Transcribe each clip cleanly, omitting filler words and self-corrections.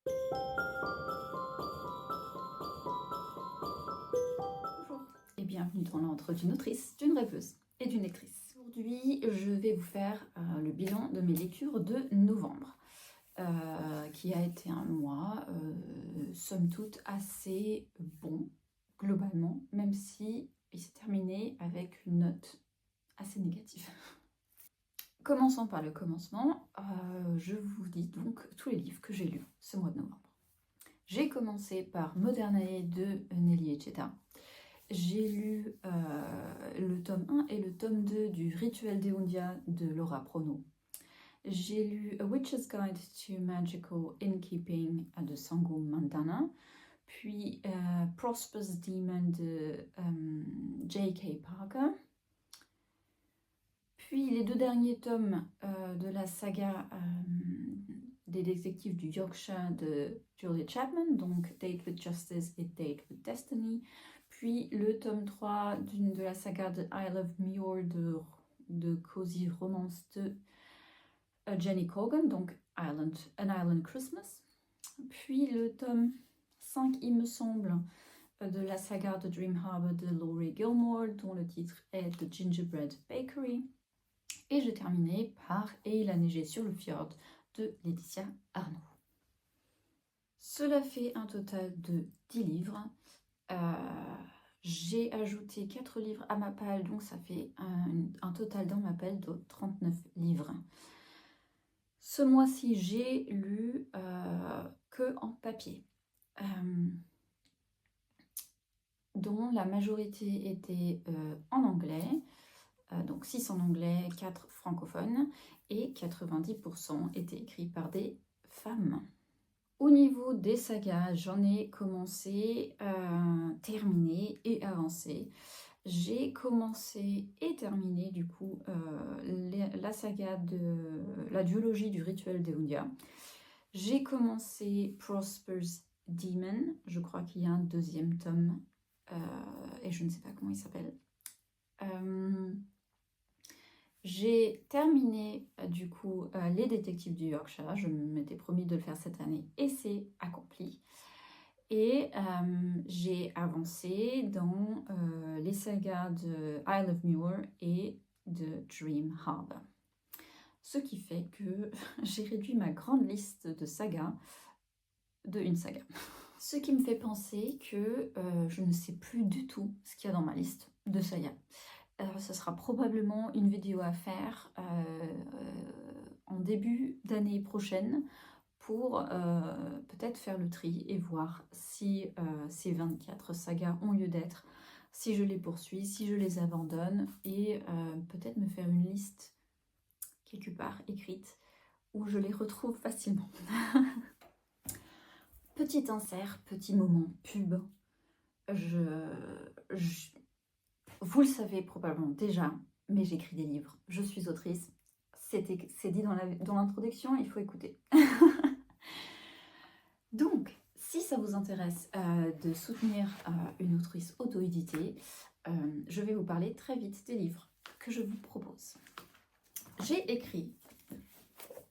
Bonjour et bienvenue dans l'antre d'une autrice, d'une rêveuse et d'une lectrice. Aujourd'hui, je vais vous faire le bilan de mes lectures de novembre, qui a été un mois, somme toute, assez bon, globalement, même si il s'est terminé avec une note assez négative. Commençons par le commencement. Je vous dis donc tous les livres que j'ai lus ce mois de novembre. J'ai commencé par Modernae de Nelly Echeta. J'ai lu le tome 1 et le tome 2 du Rituel d'Eundia de Laura Prono. J'ai lu A Witch's Guide to Magical Innkeeping de Sango Mandana, puis Prosper's Demon de J.K. Parker, puis les deux derniers tomes de la saga des détectives du Yorkshire de Julia Chapman, donc Date with Justice et Date with Destiny, puis le tome 3 de la saga de Isle of Muir de Cozy Romance de Jenny Colgan, donc An Island Christmas, puis le tome 5, il me semble, de la saga de Dream Harbor de Laurie Gilmore, dont le titre est The Gingerbread Bakery, et j'ai terminé par Et il a neigé sur le fjord de Laetitia Arnaud. Cela fait un total de 10 livres. J'ai ajouté 4 livres à ma palle, donc ça fait un total dans ma palle de 39 livres. Ce mois-ci, j'ai lu que en papier, dont la majorité était en anglais, donc 6 en anglais, 4 francophones, et 90% étaient écrits par des femmes. Au niveau des sagas, j'en ai commencé, terminé et avancé. J'ai commencé et terminé du coup la saga de la duologie du Rituel d'Eundia. J'ai commencé Prosper's Demon, je crois qu'il y a un deuxième tome et je ne sais pas comment il s'appelle. J'ai terminé du coup les détectives du Yorkshire, je m'étais promis de le faire cette année et c'est accompli. Et j'ai avancé dans les sagas de Isle of Muir et de Dream Harbor. Ce qui fait que j'ai réduit ma grande liste de sagas de une saga. Ce qui me fait penser que je ne sais plus du tout ce qu'il y a dans ma liste de sagas. Ce sera probablement une vidéo à faire en début d'année prochaine pour peut-être faire le tri et voir si ces 24 sagas ont lieu d'être, si je les poursuis, si je les abandonne, et peut-être me faire une liste quelque part écrite où je les retrouve facilement. Petit insert, petit moment pub. Vous le savez probablement déjà, mais j'écris des livres, je suis autrice. C'est dit dans l'introduction, il faut écouter. Donc, si ça vous intéresse de soutenir une autrice auto-éditée, je vais vous parler très vite des livres que je vous propose. J'ai écrit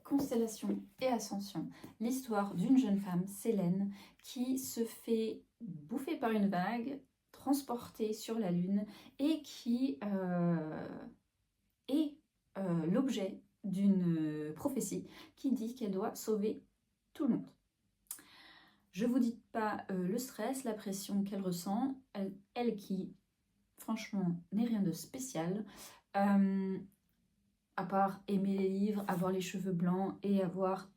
Constellation et Ascension, l'histoire d'une jeune femme, Célène, qui se fait bouffer par une vague, transportée sur la Lune et qui est l'objet d'une prophétie qui dit qu'elle doit sauver tout le monde. Je ne vous dis pas le stress, la pression qu'elle ressent, elle qui, franchement, n'est rien de spécial, à part aimer les livres, avoir les cheveux blancs et avoir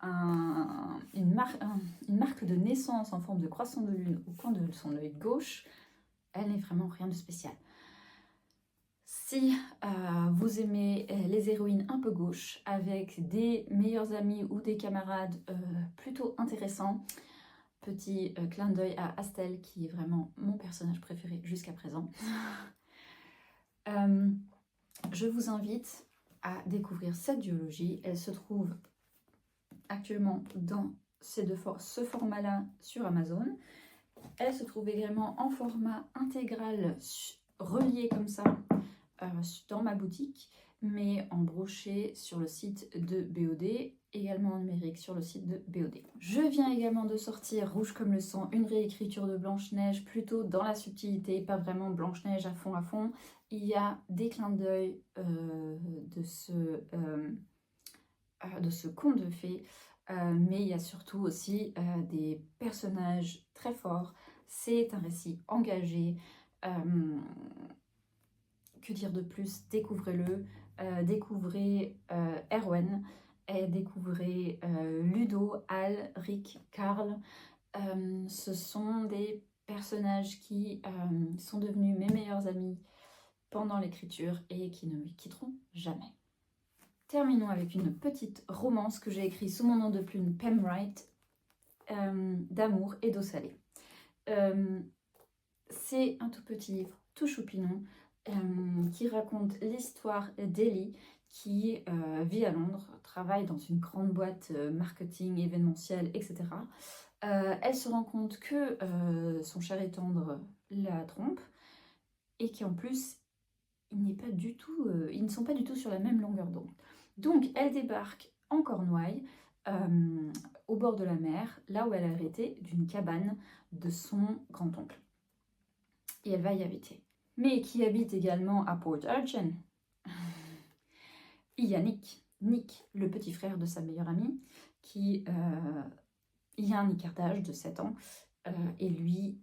une marque de naissance en forme de croissant de lune au coin de son œil gauche, elle n'est vraiment rien de spécial. Si vous aimez les héroïnes un peu gauches, avec des meilleurs amis ou des camarades plutôt intéressants, petit clin d'œil à Astel, qui est vraiment mon personnage préféré jusqu'à présent. Je vous invite à découvrir cette duologie. Elle se trouve actuellement dans ce format-là sur Amazon. Elle se trouve également en format intégral relié comme ça dans ma boutique. mais en broché sur le site de BOD, également en numérique sur le site de BOD. Je viens également de sortir Rouge comme le sang, une réécriture de Blanche-Neige, plutôt dans la subtilité, pas vraiment Blanche-Neige à fond à fond. Il y a des clins d'œil de ce conte de fées, mais il y a surtout aussi des personnages très forts. C'est un récit engagé. Que dire de plus? Découvrez-le. Découvrez Erwan, et découvrez Ludo, Al, Rick, Karl. Ce sont des personnages qui sont devenus mes meilleurs amis pendant l'écriture et qui ne me quitteront jamais. Terminons avec une petite romance que j'ai écrite sous mon nom de plume Pemwright, d'amour et d'eau salée. C'est un tout petit livre, tout choupinon, qui raconte l'histoire d'Ellie qui vit à Londres, travaille dans une grande boîte marketing, événementiel, etc. Elle se rend compte que son cher et tendre la trompe et qu'en plus, ils ne sont pas du tout sur la même longueur d'onde. Donc, elle débarque en Cornouailles, au bord de la mer, là où elle a hérité d'une cabane de son grand-oncle. Et elle va y habiter. Mais qui habite également à Port Urchin, il y a Nick, le petit frère de sa meilleure amie, il y a un écart d'âge de 7 ans, et lui,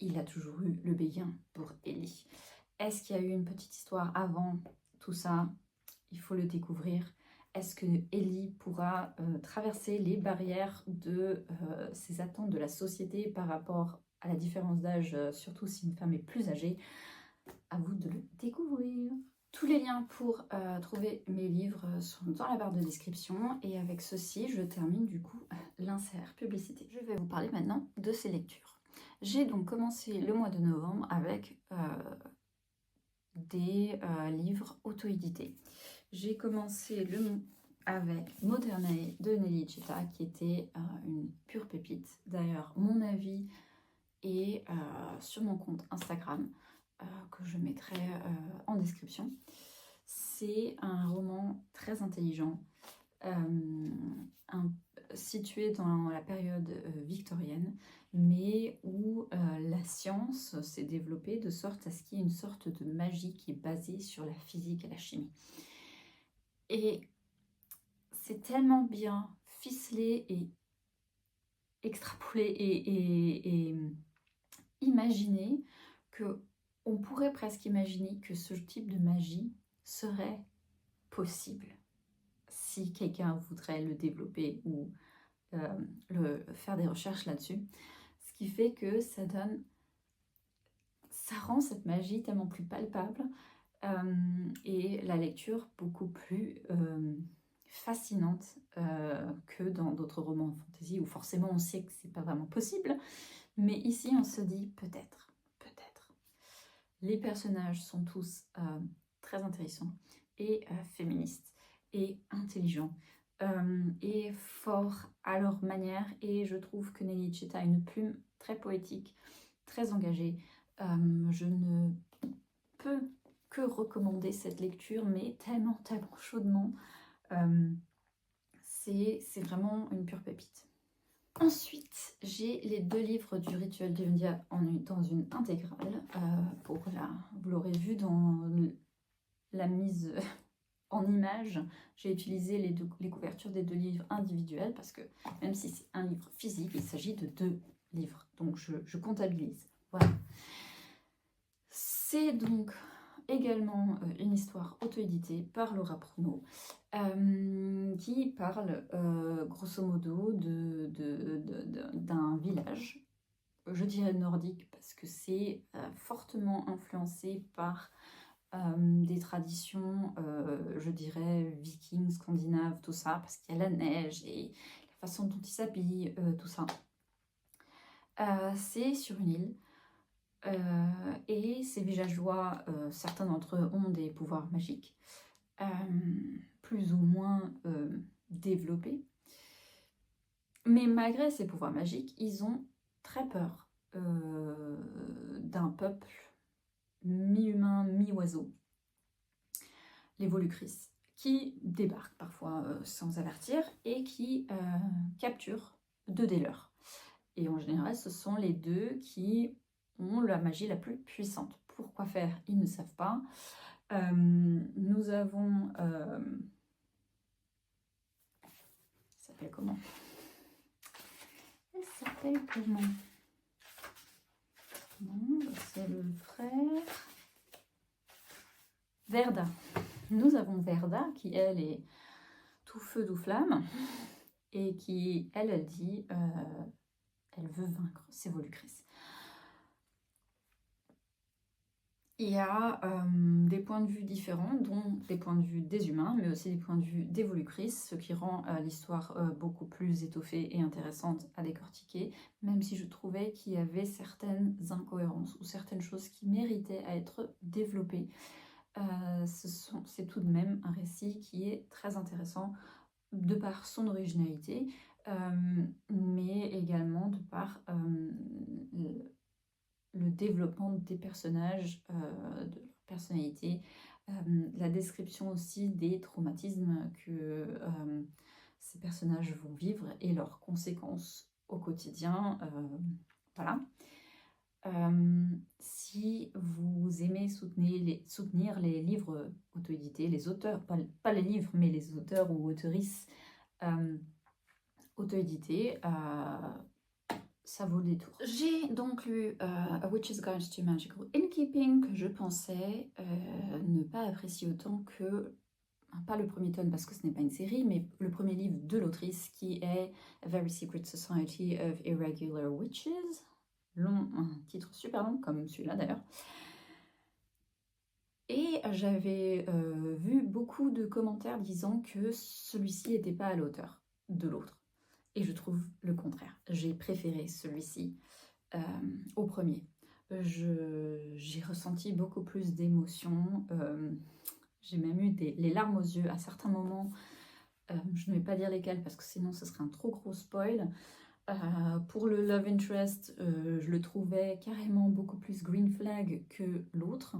il a toujours eu le béguin pour Ellie. Est-ce qu'il y a eu une petite histoire avant tout ça? Il faut le découvrir. Est-ce que Ellie pourra traverser les barrières de ses attentes de la société par rapport à la différence d'âge, surtout si une femme est plus âgée? À vous de le découvrir. Tous les liens pour trouver mes livres sont dans la barre de description. Et avec ceci, je termine du coup l'insert publicité. Je vais vous parler maintenant de ces lectures. J'ai donc commencé le mois de novembre avec des livres auto-édités. J'ai commencé avec Modernae de Nelly Cheta, qui était une pure pépite. D'ailleurs, mon avis est sur mon compte Instagram, que je mettrai en description. C'est un roman très intelligent, situé dans la période victorienne, mais où la science s'est développée de sorte à ce qu'il y ait une sorte de magie qui est basée sur la physique et la chimie. Et c'est tellement bien ficelé et extrapolé et imaginé que on pourrait presque imaginer que ce type de magie serait possible si quelqu'un voudrait le développer ou faire des recherches là-dessus. Ce qui fait que ça rend cette magie tellement plus palpable et la lecture beaucoup plus fascinante que dans d'autres romans de fantasy où forcément on sait que c'est pas vraiment possible. Mais ici on se dit peut-être. Les personnages sont tous très intéressants et féministes et intelligents et forts à leur manière. Et je trouve que Nelly Cheta a une plume très poétique, très engagée. Je ne peux que recommander cette lecture, mais tellement chaudement. C'est vraiment une pure pépite. Ensuite, j'ai les 2 livres du Rituel d'Undia dans une intégrale. Vous l'aurez vu dans la mise en image, j'ai utilisé les couvertures des 2 livres individuels parce que même si c'est un livre physique, il s'agit de 2 livres. Donc je comptabilise. Voilà. C'est donc également une histoire auto-éditée par Laura Pruno qui parle grosso modo d'un village, je dirais nordique parce que c'est fortement influencé par des traditions, je dirais vikings, scandinaves, tout ça, parce qu'il y a la neige et la façon dont ils s'habillent, tout ça. C'est sur une île. Et ces villageois, certains d'entre eux ont des pouvoirs magiques, plus ou moins développés. Mais malgré ces pouvoirs magiques, ils ont très peur d'un peuple mi-humain, mi-oiseau. les volucris, qui débarquent parfois sans avertir et qui capturent deux des leurs. Et en général, ce sont les deux qui ont la magie la plus puissante. Pourquoi faire? Ils ne savent pas. Nous avons... ça s'appelle comment? Elle s'appelle comment? Non, c'est le frère... Verda. Nous avons Verda qui, elle, est tout feu, tout flamme. Et qui, elle dit... elle veut vaincre ses volucris. Il y a des points de vue différents, dont des points de vue des humains, mais aussi des points de vue des volucris, ce qui rend l'histoire beaucoup plus étoffée et intéressante à décortiquer, même si je trouvais qu'il y avait certaines incohérences ou certaines choses qui méritaient à être développées. C'est tout de même un récit qui est très intéressant de par son originalité, mais également de par le développement des personnages, de leur personnalité, la description aussi des traumatismes que ces personnages vont vivre et leurs conséquences au quotidien. Voilà. Si vous aimez soutenir les livres auto-édités, les auteurs, pas les livres, mais les auteurs ou auteurices auto-édités, ça vaut le détour. J'ai donc lu A Witch's Guide to Magical Innkeeping, que je pensais ne pas apprécier autant que, pas le premier tome parce que ce n'est pas une série, mais le premier livre de l'autrice qui est A Very Secret Society of Irregular Witches. Un titre super long, comme celui-là d'ailleurs. Et j'avais vu beaucoup de commentaires disant que celui-ci n'était pas à la hauteur de l'autre. Et je trouve le contraire. J'ai préféré celui-ci au premier. J'ai ressenti beaucoup plus d'émotions. J'ai même eu les larmes aux yeux à certains moments. Je ne vais pas dire lesquels parce que sinon ce serait un trop gros spoil. Pour le Love Interest, je le trouvais carrément beaucoup plus green flag que l'autre.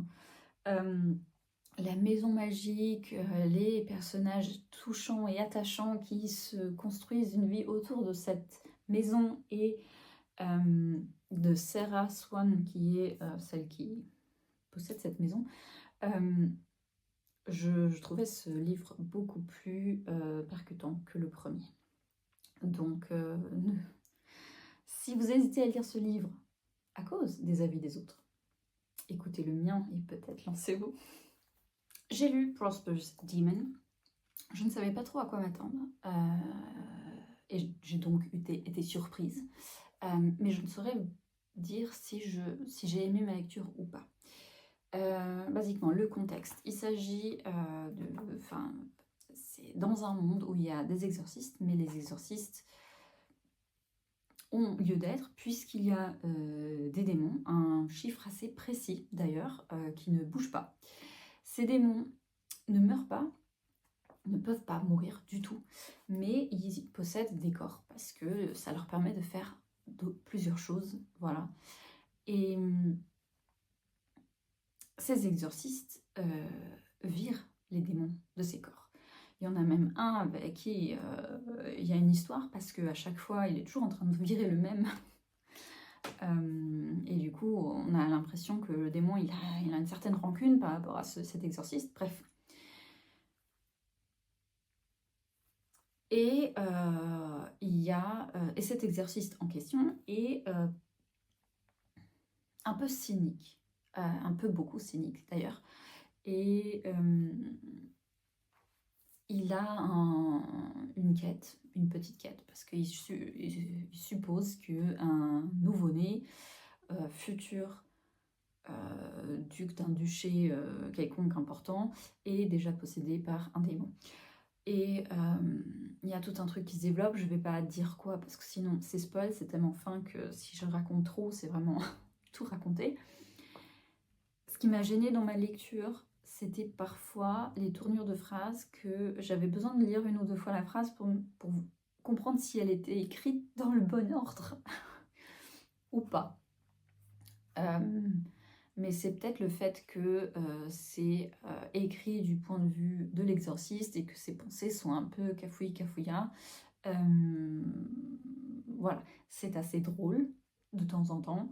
La maison magique, les personnages touchants et attachants qui se construisent une vie autour de cette maison et de Sarah Swan qui est celle qui possède cette maison. Je trouvais ce livre beaucoup plus percutant que le premier. Donc, si vous hésitez à lire ce livre à cause des avis des autres, écoutez le mien et peut-être lancez-vous. J'ai lu Prosper's Demon. Je ne savais pas trop à quoi m'attendre et j'ai donc été surprise. Mais je ne saurais dire si j'ai aimé ma lecture ou pas. Basiquement, le contexte. Il s'agit c'est dans un monde où il y a des exorcistes, mais les exorcistes ont lieu d'être puisqu'il y a des démons, un chiffre assez précis d'ailleurs, qui ne bouge pas. Ces démons ne meurent pas, ne peuvent pas mourir du tout, mais ils possèdent des corps parce que ça leur permet de faire plusieurs choses, voilà. Et ces exorcistes virent les démons de ces corps. Il y en a même un avec qui il y a une histoire parce qu'à chaque fois, il est toujours en train de virer le même. Et du coup, on a l'impression que le démon, il a une certaine rancune par rapport à cet exorciste. Bref. Et il y a et cet exorciste en question est un peu cynique, un peu beaucoup cynique d'ailleurs. Et il a une quête, une petite quête, parce qu'il suppose qu'un nouveau-né, futur duc d'un duché quelconque important, est déjà possédé par un démon. Et il y a tout un truc qui se développe, je ne vais pas dire quoi, parce que sinon c'est spoil, c'est tellement fin que si je raconte trop, c'est vraiment tout raconter. Ce qui m'a gênée dans ma lecture, c'était parfois les tournures de phrases que j'avais besoin de lire une ou deux fois la phrase pour comprendre si elle était écrite dans le bon ordre ou pas. mais c'est peut-être le fait que c'est écrit du point de vue de l'exorciste et que ses pensées sont un peu cafouillis-cafouillas. Voilà, c'est assez drôle de temps en temps,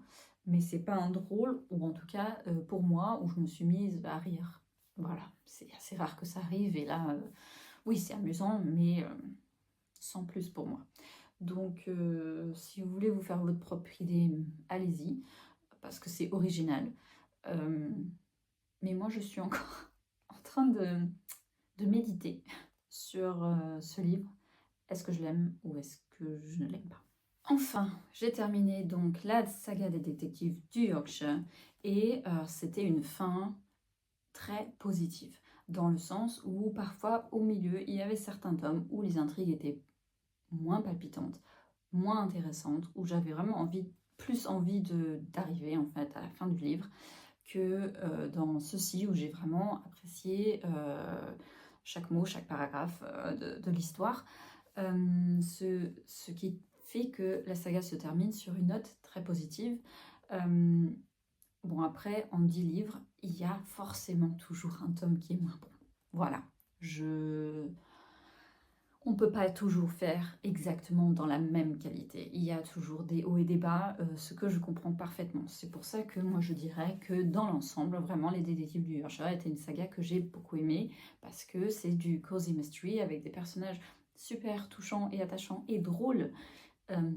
mais c'est pas un drôle, ou en tout cas pour moi, où je me suis mise à rire. Voilà, c'est assez rare que ça arrive, et là, oui, c'est amusant, mais sans plus pour moi. Donc, si vous voulez vous faire votre propre idée, allez-y, parce que c'est original. Mais moi, je suis encore en train de méditer sur ce livre. Est-ce que je l'aime ou est-ce que je ne l'aime pas? Enfin, j'ai terminé donc la saga des détectives du Yorkshire et c'était une fin très positive, dans le sens où parfois au milieu il y avait certains tomes où les intrigues étaient moins palpitantes, moins intéressantes, où j'avais vraiment plus envie d'arriver en fait à la fin du livre que dans ceci où j'ai vraiment apprécié chaque mot, chaque paragraphe de l'histoire. Ce qui fait que la saga se termine sur une note très positive. Bon, après, en 10 livres, il y a forcément toujours un tome qui est moins bon. Voilà, on ne peut pas toujours faire exactement dans la même qualité. Il y a toujours des hauts et des bas, ce que je comprends parfaitement. C'est pour ça que moi je dirais que dans l'ensemble, vraiment, Les Détectives du Yorkshire était une saga que j'ai beaucoup aimée, parce que c'est du cozy mystery avec des personnages super touchants et attachants et drôles,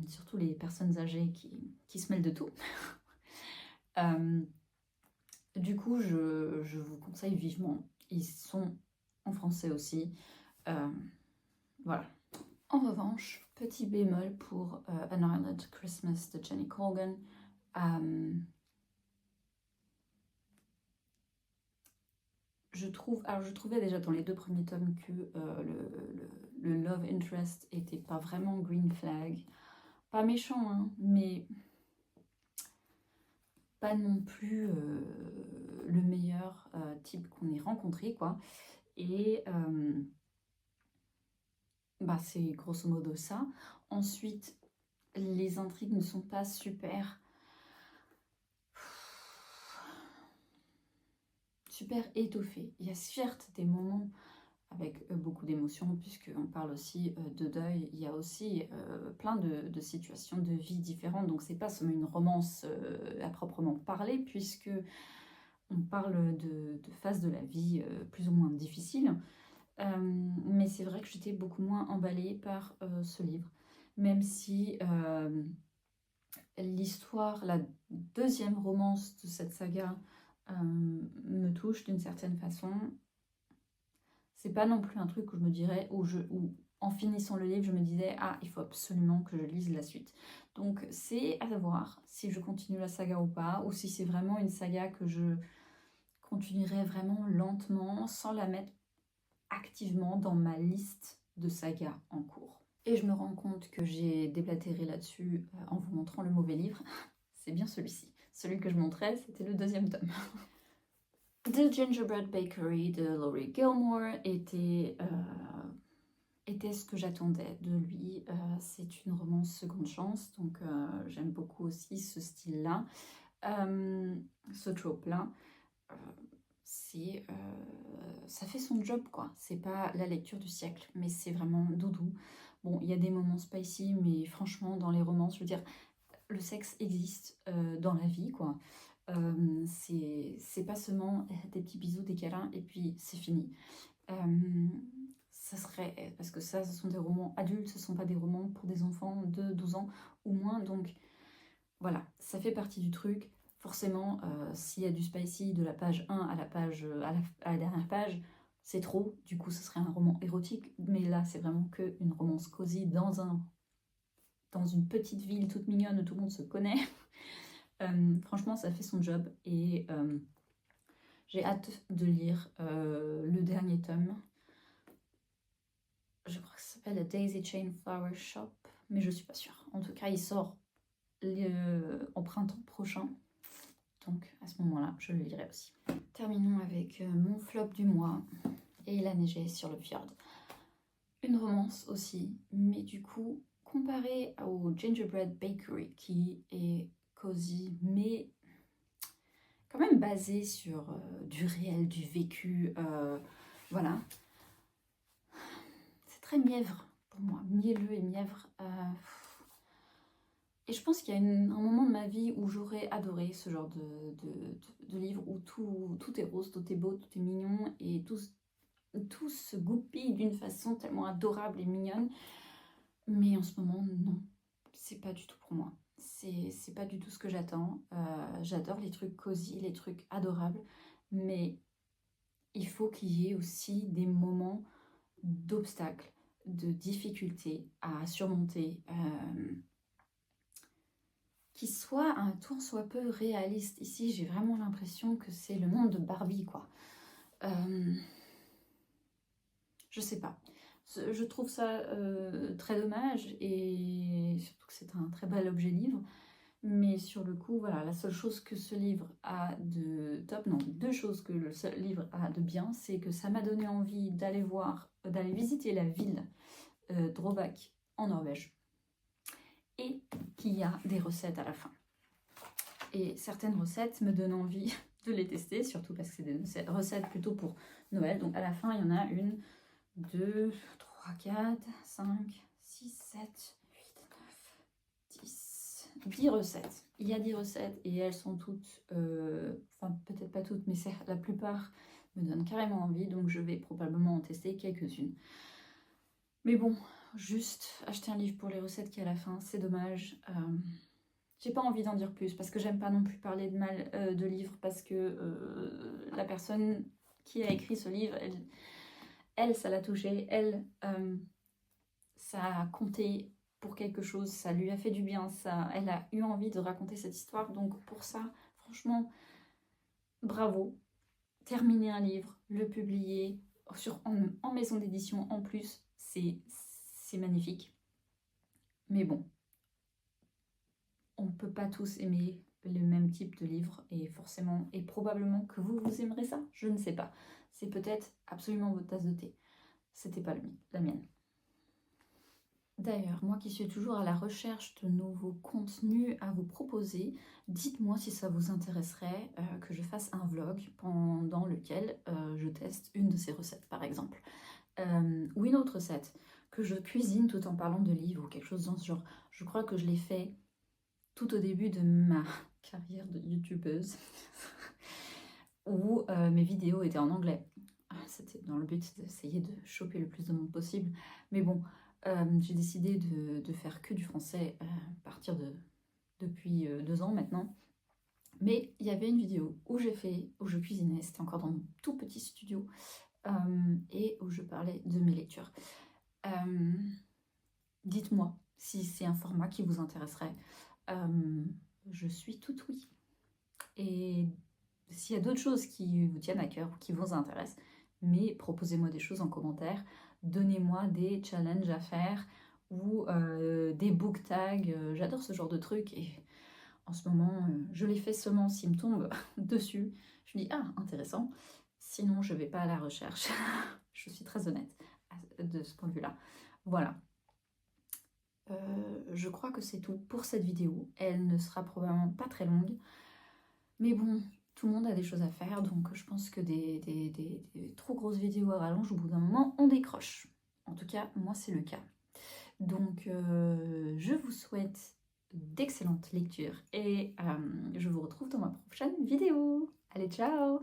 surtout les personnes âgées qui se mêlent de tout. Du coup, je vous conseille vivement. Ils sont en français aussi. Voilà. En revanche, petit bémol pour An Island Christmas de Jenny Colgan. Je trouvais déjà dans les 2 premiers tomes que le love interest était pas vraiment green flag. Pas méchant, hein, mais pas non plus le meilleur type qu'on ait rencontré, quoi. Et bah, c'est grosso modo ça. Ensuite, les intrigues ne sont pas super étoffées. Il y a certes des moments avec beaucoup d'émotions, puisqu'on parle aussi de deuil. Il y a aussi plein de situations de vie différentes, donc c'est pas seulement une romance à proprement parler, puisque on parle de phases de la vie plus ou moins difficiles. Mais c'est vrai que j'étais beaucoup moins emballée par ce livre, même si l'histoire, la deuxième romance de cette saga me touche d'une certaine façon. C'est pas non plus un truc où je me dirais, où en finissant le livre, je me disais, ah, il faut absolument que je lise la suite. Donc c'est à voir si je continue la saga ou pas, ou si c'est vraiment une saga que je continuerai vraiment lentement, sans la mettre activement dans ma liste de sagas en cours. Et je me rends compte que j'ai déblatéré là-dessus en vous montrant le mauvais livre. C'est bien celui-ci. Celui que je montrais, c'était le 2e tome. The Gingerbread Bakery de Laurie Gilmore était ce que j'attendais de lui. C'est une romance seconde chance, donc j'aime beaucoup aussi ce style-là. Ce trope-là, ça fait son job, quoi. C'est pas la lecture du siècle, mais c'est vraiment doudou. Bon, il y a des moments spicy, mais franchement, dans les romances, je veux dire, le sexe existe dans la vie, quoi. C'est pas seulement des petits bisous, des câlins, et puis c'est fini. Ça serait... Parce que ça, ce sont des romans adultes, ce sont pas des romans pour des enfants de 12 ans ou moins, donc voilà, ça fait partie du truc. Forcément, s'il y a du spicy de la page 1 à la dernière page, c'est trop. Du coup, ce serait un roman érotique. Mais là, c'est vraiment qu'une romance cosy dans une petite ville toute mignonne où tout le monde se connaît. Franchement, ça fait son job. Et j'ai hâte de lire le dernier tome. Je crois que ça s'appelle A Daisy Chain Flower Shop, mais je suis pas sûre. En tout cas, il sort au printemps prochain. Donc à ce moment-là, je le lirai aussi. Terminons avec mon flop du mois, Et il a neigé sur le fjord. Une romance aussi, mais du coup, comparée au Gingerbread Bakery, qui est cosy, mais quand même basé sur du réel, du vécu, voilà. C'est très mièvre pour moi, mielleux et mièvre. Et je pense qu'il y a un moment de ma vie où j'aurais adoré ce genre de livre où tout est rose, tout est beau, tout est mignon et tout se goupille d'une façon tellement adorable et mignonne. Mais en ce moment, non, c'est pas du tout pour moi. C'est pas du tout ce que j'attends. J'adore les trucs cosy, les trucs adorables, mais il faut qu'il y ait aussi des moments d'obstacles, de difficultés à surmonter, qui soient un tant soit peu réalistes. Ici, j'ai vraiment l'impression que c'est le monde de Barbie, quoi. Je sais pas. Je trouve ça très dommage et surtout que c'est un très bel objet livre. Mais sur le coup, voilà, la seule chose que ce livre a de top, non, deux choses que le seul livre a de bien, c'est que ça m'a donné envie d'aller d'aller visiter la ville Drøbak en Norvège et qu'il y a des recettes à la fin. Et certaines recettes me donnent envie de les tester, surtout parce que c'est des recettes plutôt pour Noël. Donc à la fin, il y en a 1, 2, 3, 4, 5, 6, 7, 8, 9, 10, 10 recettes. Il y a 10 recettes et elles sont toutes, enfin peut-être pas toutes, mais la plupart me donnent carrément envie. Donc je vais probablement en tester quelques-unes. Mais bon, juste acheter un livre pour les recettes qui est à la fin, c'est dommage. J'ai pas envie d'en dire plus parce que j'aime pas non plus parler de mal de livres parce que la personne qui a écrit ce livre, elle ça l'a touchée, elle, ça a compté pour quelque chose, ça lui a fait du bien, elle a eu envie de raconter cette histoire. Donc pour ça, franchement, bravo. Terminer un livre, le publier en maison d'édition en plus, c'est magnifique. Mais bon, on ne peut pas tous aimer le même type de livre et forcément et probablement que vous aimerez ça, je ne sais pas. C'est peut-être absolument votre tasse de thé. C'était pas la mienne. D'ailleurs, moi qui suis toujours à la recherche de nouveaux contenus à vous proposer, dites-moi si ça vous intéresserait que je fasse un vlog pendant lequel je teste une de ces recettes par exemple. Ou une autre recette, que je cuisine tout en parlant de livres ou quelque chose dans ce genre. Je crois que je l'ai fait tout au début de ma carrière de youtubeuse où mes vidéos étaient en anglais. C'était dans le but d'essayer de choper le plus de monde possible. Mais bon, j'ai décidé de faire que du français à partir depuis 2 ans maintenant. Mais il y avait une vidéo où je cuisinais, c'était encore dans mon tout petit studio, et où je parlais de mes lectures. Dites-moi si c'est un format qui vous intéresserait. Je suis toute oui. Et s'il y a d'autres choses qui vous tiennent à cœur ou qui vous intéressent, mais proposez-moi des choses en commentaire, donnez-moi des challenges à faire ou des book tags, j'adore ce genre de trucs et en ce moment je les fais seulement s'ils me tombent dessus, je me dis ah intéressant, sinon je vais pas à la recherche, je suis très honnête de ce point de vue là, voilà. Je crois que c'est tout pour cette vidéo, elle ne sera probablement pas très longue, mais bon, tout le monde a des choses à faire, donc je pense que des trop grosses vidéos à rallonge, au bout d'un moment, on décroche. En tout cas, moi, c'est le cas. Donc, je vous souhaite d'excellentes lectures et je vous retrouve dans ma prochaine vidéo. Allez, ciao!